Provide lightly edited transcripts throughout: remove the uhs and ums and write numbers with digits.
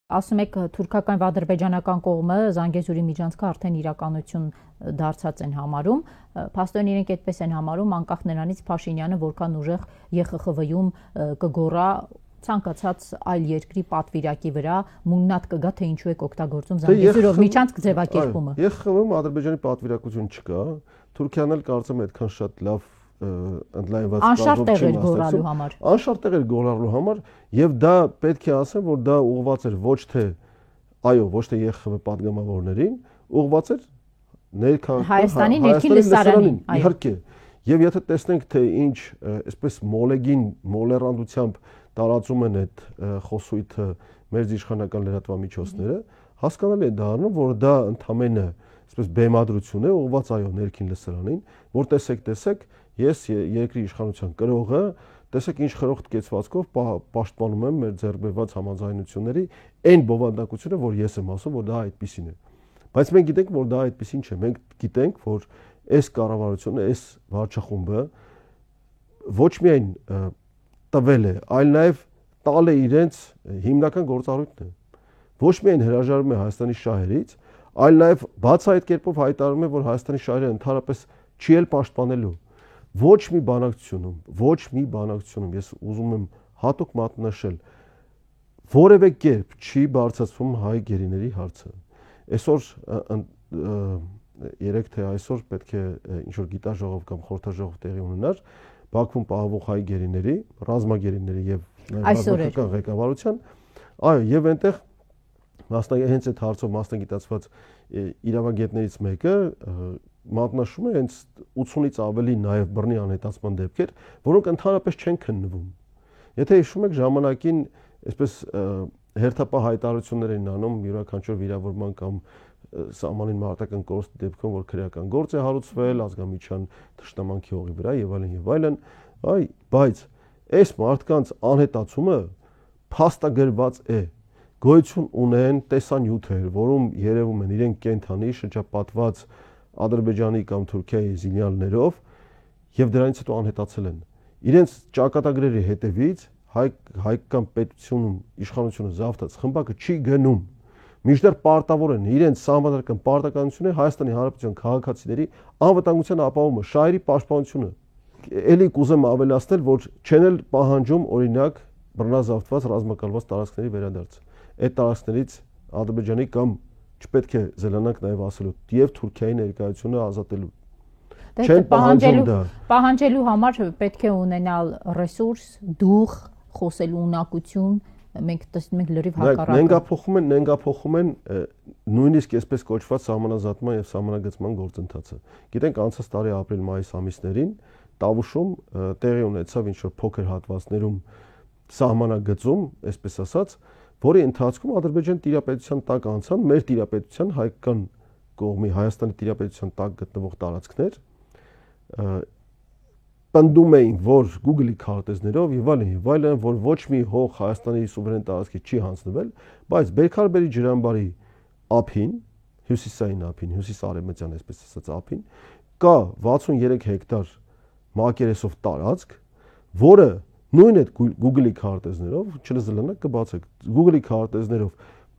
Ասում եք թուրքական và ադրբեջանական կողմը Զանգեզուրի միջանցքը արդեն իրականություն դարձած են համարում, փաստորեն իրենք այդպես են համարում անկախ նրանից Փաշինյանը որքան ուժեղ ԵԽԽՎ-ում կգոռա ցանկացած այլ երկրի պատվիրակի վրա մուննատ կգա թե ինչու եք օգտագործում Զանգեզուրով միջանցք ձևակերպումը։ ԵԽԽՎ-ում Ադրբեջանի պատվիրակություն չկա, Թուրքիան էլ կարծեմ այդքան շատ լավ ընդլայնված անշարժ էր գոռալու համար։ Անշարժ էր գոռալու համար եւ դա պետք է ասեմ, որ դա ուղղված էր ոչ թե ոչ թե ԵԽԽՎ պատգամավորներին, ուղղված էր Հայաստանի ներքին լսարանին, իհարկե։ Եվ եթե տեսնենք թե ինչ այսպես մոլեգին մոլերանդությամբ տարածում են այդ խոսույթը մեր իշխանական լրատվամիջոցները, հասկանալի է դառնում, որ դա ընդամենը այսպես բեմադրություն է ուղղված ներքին լսարանին, որ տեսեք, ես երկրի իշխանության կրողը, տեսեք ինչ խրոխտ կեցվածքով պաշտպանում եմ մեր ձեռքբերված համաձայնությունների այն բովանդակությունը, որ ես եմ ասում, որ դա այդպեսին է։ Բայց մենք գիտենք, որ դա այդպեսին չէ։ Մենք գիտենք, որ այս կառավարությունը, այս վարչախումբը ոչ միայն տվել է, այլ նաև տալ է իրենց հիմնական գործառույթն է։ Ոչ միայն հրաժարվում է Հայաստանի շահերից, այլ նաև բացահայտ կերպով հայտարարում է, որ Հայաստանի շահերը ընդհանրապես չի էլ պաշտպանելու։ Ոչ մի բանակցությունում, ես ուզում եմ հատուկ մատնաշել, որևէ կերպ չի բարձրացվում հայ գերիների հարցը։ Այսօր երեք թե այսօր պետք է ինչ-որ գիտաժողով կամ խորհրդաժողով տեղի ունենար Բաքվում պահվող հայ գերիների, ռազմագերիների եւ ռազմական ղեկավարության, եւ այնտեղ հենց այդ հարցով մասնագիտացված իրավագետներից մեկը մատնաշում է հենց 80-ից ավելի նաեւ բռնի անհետացման դեպքեր, որոնք ընդհանրապես չեն քննվում։ Եթե հիշում եք ժամանակին այսպես հերթապահ հայտարարություններ են անում յուրաքանչյուր վիրավորման կամ սահմանին մարտական կորստի դեպքում, որ քրեական գործ է հարուցվել ազգամիջյան թշնամանքի հողի վրա եւ այլն, բայց այս մարդկանց անհետացումը փաստագրված է, գոյություն ունեն տեսանյութեր, որում երևում են իրենք կենթանի շրջապատված Ադրբեջանի կամ Թուրքիայի զինյալներով եւ դրանից հետո անհետացել են։ Իրենց ճակատագրերի հետևից հայկական պետությունում իշխանությունը զավթած խմբակը չի գնում։ Մինչդեռ պարտավոր են իրենց սահմանադրական պարտականությունը Հայաստանի Հանրապետության քաղաքացիների անվտանգության ապահովումը, շահերի պաշտպանությունը։ Էլի կուզեմ ավելացնել, որ չեն էլ պահանջում օրինակ բռնազավթված ռազմակալված տարածքների վերադարձ։ Այդ տարածքներից Ադրբեջանի կամ չպետք է զելանանք նաև ասելու եւ Թուրքիայի ներկայությունը ազատելու։ Չեն պահանջում դա։ Պահանջելու համար պետք է ունենալ ռեսուրս, դուխ, խոսելու ունակություն, մենք տեսնում ենք լրիվ հակառակը։ Նենգափոխում են նույնիսկ այսպես կոչված սահմանազատման եւ սահմանագծման գործընթացը։ Գիտենք անցած տարի ապրիլ-մայիս ամիսներին Տավուշում տեղի ունեցավ ինչ-որ փոքր հատվածներում սահմանագծում, այսպես ասած, որի ընթացքում Ադրբեջանի տիրապետության տակ անցան մեր տիրապետության հայկական կողմի Հայաստանի տիրապետության տակ գտնվող տարածքներ, պնդում էին, որ Google-ի քարտեզներով եւ այլն, որ ոչ մի հող Հայաստանի սուվերեն տարածքի չի հանձնվել, բայց Բերքարբերի ջրամբարի ափին, հյուսիսային ափին, հյուսիս-արևմտյան, այսպես ասած ափին, կա 63 հեկտար մակերեսով տարածք, որը նույն այդ Google-ի քարտեզներով, չլզլանակ կբացեք, Google-ի քարտեզներով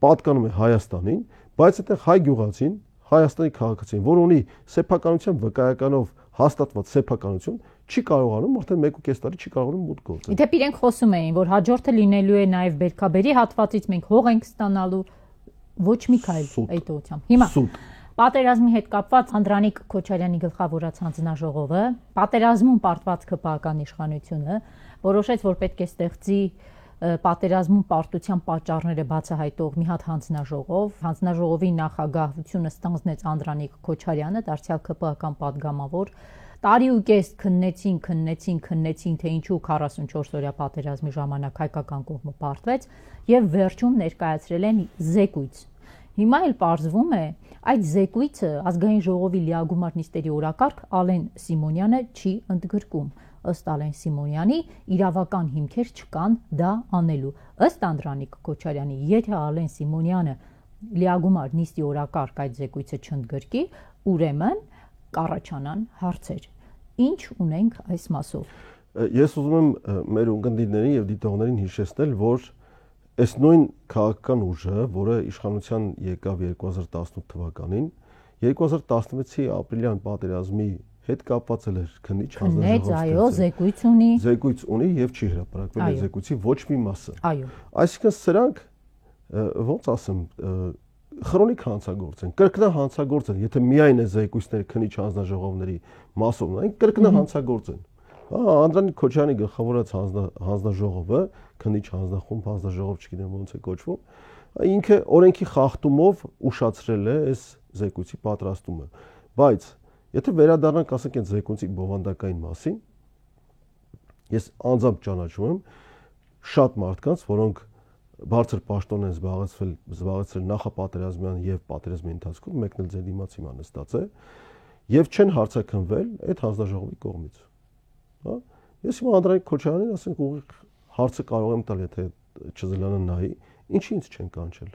պատկանում է Հայաստանին, բայց այդտեղ հայ գյուղացին, Հայաստանի քաղաքացին, որ ունի սեփականության վկայականով հաստատված սեփականություն, չի կարողանում արդեն 1.5 տարի չի կարողանում մուտք գործել։ Իդեպ իրենք խոսում էին, որ հաջորդը լինելու է նաև Բերքաբերի հատվածից մենք հող ենք ստանալու, ոչ մի քայլ այդ ուղղությամբ։ Հիմա պատերազմի հետ կապված Անդրանիկ Քոչարյանի գլխավորած հանձնաժողովը, պատերազմում պարտված ԿՊԱ-ական իշխանությունը որոշեց, որ պետք է ստեղծի պատերազմում պարտության պատճառները բացահայտող մի հատ հանձնաժողով, հանձնաժողովի նախագահությունը ստանձնեց Անդրանիկ Քոչարյանը, դարձյալ ԿՊԱ-ական падգամավոր, տարի ու կես քննեցին, թե ինչու 44-օրյա պատերազմի ժամանակ հայկական կողմը պարտվեց եւ վերջում ներկայացրել են զեկույց։ Հիմա էլ պարզվում է, այդ զեկույցը ազգային ժողովի լիագումար նիստերի օրակարգ Ալեն Սիմոնյանը չի ընդգրկում։ Ըստ Ալեն Սիմոնյանի իրավական հիմքեր չկան դա անելու։ Ըստ Անդրանիկ Քոչարյանի, եթե Ալեն Սիմոնյանը լիագումար նիստի օրակարգ այդ զեկույցը չընդգրկի, ուրեմն կառաջանան հարցեր։ Ինչ ունենք այս մասով։ Ես ուզում եմ մեր ունկնդիրներին եւ դիտողներին հիշեցնել, որ այս նույն քաղաքական ուժը, որը իշխանության եկավ 2018 թվականին, 2016-ի ապրիլյան պատերազմի հետ կապված էր քննիչ հանձնաժողով, այո, զեկույց ունի եւ չի հրապարակվել այս զեկույցի ոչ մի մասը։ Այո։ Այսինքն սրանք ոնց ասեմ, քրոնիկ հանցագործ են, կրկնահանցագործ են, եթե միայն այս զեկույցները քննիչ հանձնաժողովների մասով ունեն, կրկնահանցագործ են։ Անդրանիկ Քոչարյանի գլխավորած հանձնաժողովը, քննիչ հանձնախումբ, հանձնաժողով չգիտեմ ոնց է կոչվում, ինքը օրենքի խախտումով ուշացրել է այս զեկույցի պատրաստումը։ Բայց եթե վերադառնանք, ասենք, այդ զեկույցի բովանդակային մասին, ես անձամբ ճանաչում եմ շատ մարդկանց, որոնք բարձր պաշտոն են զբաղեցրել նախապատերազմյան եւ պատերազմի ընթացքում, մեկն էլ ձեր դիմաց հիմա նստած է, եւ չեն հարցաքնվել այդ հանձնաժողովի կողմից։ Հա։ Ես հիմա Անդրանիկ Քոչարյանին, ասենք, ուղիղ հարցը կարող եմ տալ, եթե չզլանը նայի, ինչի ինձ չեն կանչել։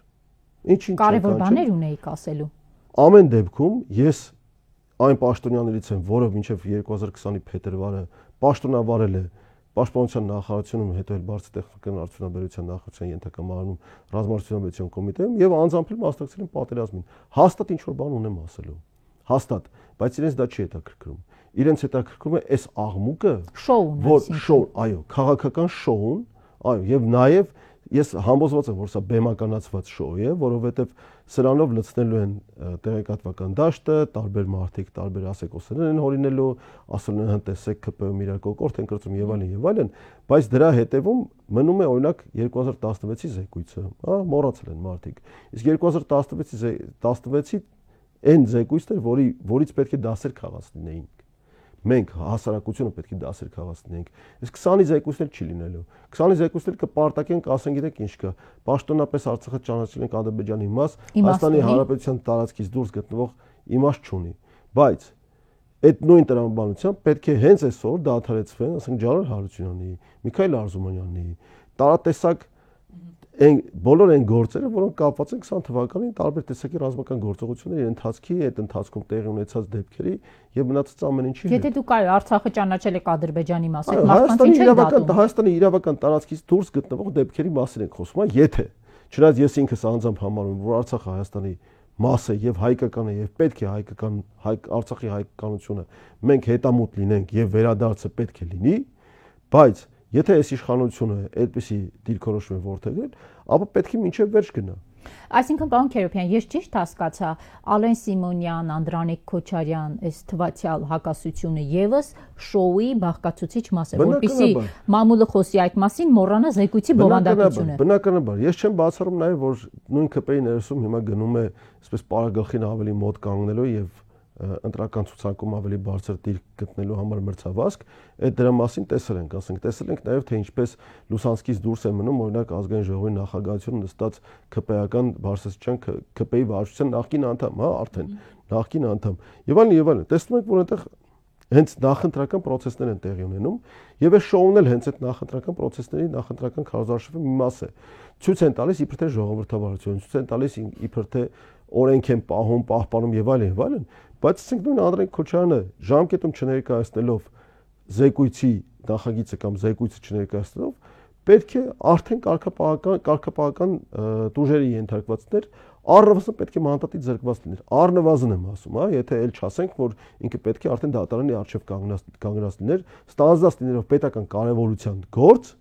Ինչի՞ն կարևոր բաներ ունեիք ասելու։ Ամեն դեպքում ես այն պաշտոնյաներից եմ, որը մինչև 2020-ի փետրվարը պաշտոնավարել է Պաշտպանության նախարարությունում, հետո էլ բարձր տեխնիկական արդյունաբերության նախարարության ենթակամարանում ռազմարտությունաբերության կոմիտեում եւ անձամբ էլ մասնակցել եմ պատերազմին։ Հաստատ ինչ որ բան ունեմ ասելու։ Հաստատ, բայց իրենց դա չի հետաքրքրում։ Իրենց հետաքրքրում է այս աղմուկը, շոուն, այո, քաղաքական շոուն, այո, եւ նաեւ ես համոզված եմ, որ սա բեմականացված շոու է, որովհետեւ սրանով լցնելու են տեղեկատվական դաշտը, տարբեր մարդիկ, տարբեր ասեկոսներ են հորինելու, ասում են հնտեսեք ԿՊ-ում իրար կոկորտ են կրծում եւ այլն, բայց դրա հետևում մնում է օրինակ 2016-ի զեկույցը, հա, մոռացել են մարդիկ։ Իսկ 2016-ի այն զեկույցն էր, որից պետք է դասեր քաղած լինեին։ Մենք հասարակությունը պետք է դասեր քաղած լինենք։ Իսկ 20-ի զեկույցներ չի լինելու։ 20-ի զեկույցներ կպարտակենք, ասենք, գիտեք ինչ կա։ Պաշտոնապես Արցախը ճանաչել ենք Ադրբեջանի մաս, Հայաստանի Հանրապետության տարածքից դուրս գտնվող իմաստ չունի։ Բայց այդ նույն տրամաբանությամբ պետք է հենց այսօր դադարեցվեն, ասենք, Ջալալ Հարությունյանի, Միքայել Արզումանյանի, տարատեսակ բոլոր այն գործերը, որոնք կապված են 20 թվականին տարբեր տեսակի ռազմական գործողությունների ընթացքի, այդ ընթացքում տեղի ունեցած դեպքերի եւ մնացած ամեն ինչի հետ։ Եթե դուք Արցախը ճանաչել եք Ադրբեջանի մաս, այդ մարդկանց ինչ եք դատում։ Հայաստանի իրավական տարածքից դուրս գտնվող դեպքերի մասին ենք խոսում, եթե չնայած ես ինքս անձամբ համարում եմ, որ Արցախը Հայաստանի մաս է եւ հայկական է եւ պետք է հայկական Արցախի հայկականությունը մենք հետամուտ լինենք եւ վերադարձը պետք է լինի, բայց եթե այս իշխանությունը այդպիսի դիրքորոշում է որդեգրել, ապա պետք է մինչև վերջ գնա։ Այսինքն, պարոն Քերոբյան, ես ճիշտ հասկացա, Ալեն Սիմոնյան, Անդրանիկ Քոչարյան, այս թվացյալ հակասությունը եւս շոուի բաղկացուցիչ մաս է, որպեսզի մամուլը խոսի այդ մասին, մոռանա զեկույցի բովանդակությունը։ Բնականաբար, ես չեմ բացառում նաեւ, որ նույն ԿՊ-ի ներսում հիմա գնում է, այսպես պարագլխին ավելի մոտ կանգնելու եւ ընտրական ցուցակում ավելի բարձր դիրք գտնելու համար մրցավազք, այդ դրա մասին տեսել ենք, ասենք, տեսել ենք նաև թե ինչպես Լուսանսկից դուրս է մնում օրինակ ազգային ժողովի նախագահություն նստած ԿՊ-ական Բարսեղյան ԿՊ-ի վարչության նախկին անդամ, հա, արդեն նախկին անդամ։ Եվ այլն, տեսնում եք, որ այնտեղ հենց նախընտրական process-ներ են տեղի ունենում, եւ այս շոուն էլ հենց այդ նախընտրական process-ների նախընտրական քարոզարշավի մի մաս է։ Ցույց են տալիս իբր թե ժողովրդավարություն, ցույց են տալիս իբր թե օրենք են պահում, պահպանում եւ այլն, բայց ասենք նույն Անդրանիկ Քոչարյանը ժամկետում չներկայացնելով զեկույցի նախագիծը կամ զեկույցը չներկայացնելով պետք է արդեն կարգապահական տուժերի ենթարկվածներ առնվազն պետք է մանդատից զրկված լիներ։ Առնվազն եմ ասում, հա, եթե էլ չասենք, որ ինքը պետք է արդեն դատարանի առջև կանգնած լիներ, ստանձնած լինելով պետական կարևորության գործ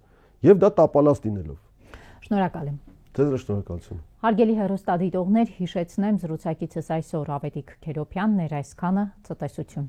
եւ դա տապալած լինելով։ Շնորհակալ եմ։ Ձեզ շնորհակալություն։ Հարգելի հեռուստադիտողներ, հիշեցնեմ զրուցակիցս այսօր Ավետիք Քերոբյանն էր, այսքանը ցտեսություն։